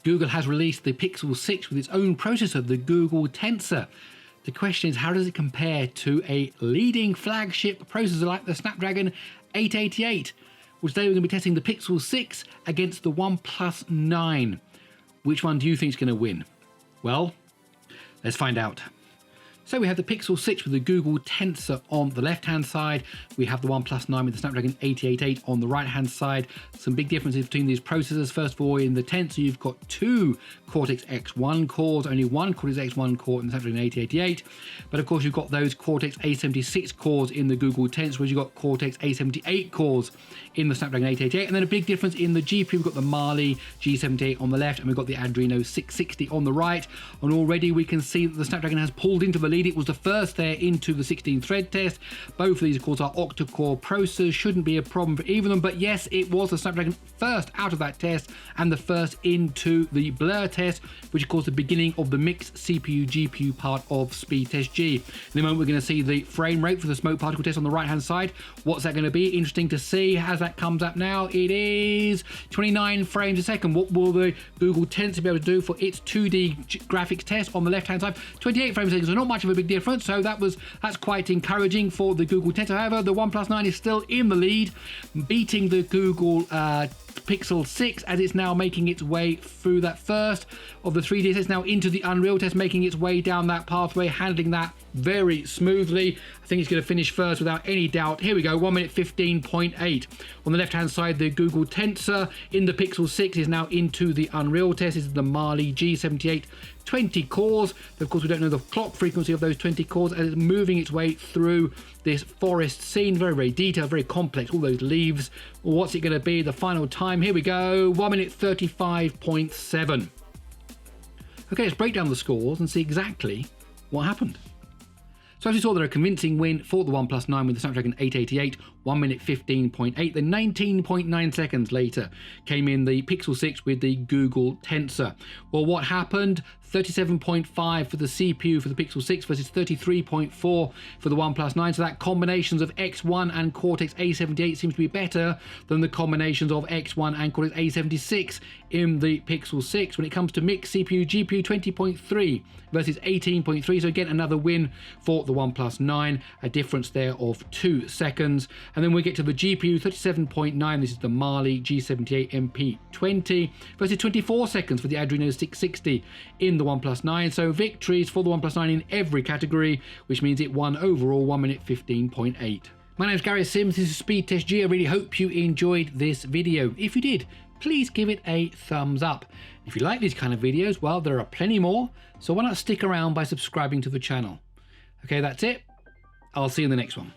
Google has released the Pixel 6 with its own processor, the Google Tensor. The question is, how does it compare to a leading flagship processor like the Snapdragon 888? Well, today we're going to be testing the Pixel 6 against the OnePlus 9. Which one do you think is going to win? Well, let's find out. So we have the Pixel 6 with the Google Tensor on the left-hand side. We have the OnePlus 9 with the Snapdragon 888 on the right-hand side. Some big differences between these processors. First of all, in the Tensor, you've got two Cortex-X1 cores, only one Cortex-X1 core in the Snapdragon 888. But of course, you've got those Cortex-A76 cores in the Google Tensor, whereas you've got Cortex-A78 cores in the Snapdragon 888. And then a big difference in the GPU, we've got the Mali G78 on the left, and we've got the Adreno 660 on the right. And already we can see that the Snapdragon has pulled into the lead. It was the first there into the 16-thread test. Both of these, of course, are octa-core processors. Shouldn't be a problem for either of them. But yes, it was the Snapdragon first out of that test and the first into the blur test, which of course the beginning of the mixed CPU-GPU part of SpeedTest G. In a moment, we're going to see the frame rate for the smoke particle test on the right-hand side. What's that going to be? Interesting to see as that comes up now. It is 29 frames a second. What will the Google Tensor be able to do for its 2D graphics test on the left-hand side? 28 frames a second, so not much of a big difference. So that's quite encouraging for the Google Tensor. However, the OnePlus 9 is still in the lead, beating the Google Pixel 6 as it's now making its way through that first of the 3D tests, now into the Unreal test, making its way down that pathway, handling that very smoothly. I think it's going to finish first without any doubt. Here we go, 1 minute 15.8. On the left hand side, the Google Tensor in the Pixel 6 is now into the Unreal test. This is the Mali G78, 20 cores. Of course, we don't know the clock frequency of those 20 cores, and it's moving its way through this forest scene. Very, very detailed, very complex, all those leaves. What's it going to be? The final time, here we go, 1 minute 35.7. Okay, let's break down the scores and see exactly what happened. So as we saw, there a convincing win for the OnePlus 9 with the Snapdragon 888, 1 minute 15.8. Then 19.9 seconds later came in the Pixel 6 with the Google Tensor. Well, what happened? 37.5 for the CPU for the Pixel 6 versus 33.4 for the OnePlus 9. So that combinations of X1 and Cortex-A78 seems to be better than the combinations of X1 and Cortex-A76 in the Pixel 6. When it comes to mixed CPU, GPU 20.3 versus 18.3. So again, another win for the OnePlus 9, a difference there of 2 seconds. And then we get to the GPU, 37.9. This is the Mali G78 MP20 versus 24 seconds for the Adreno 660 in the OnePlus 9. So victories for the OnePlus 9 in every category, which means it won overall 1 minute 15.8. My name is Gary Sims, this is SpeedTest G. I really hope you enjoyed this video. If you did, please give it a thumbs up. If you like these kind of videos, well, there are plenty more, so why not stick around by subscribing to the channel. Okay, that's it. I'll see you in the next one.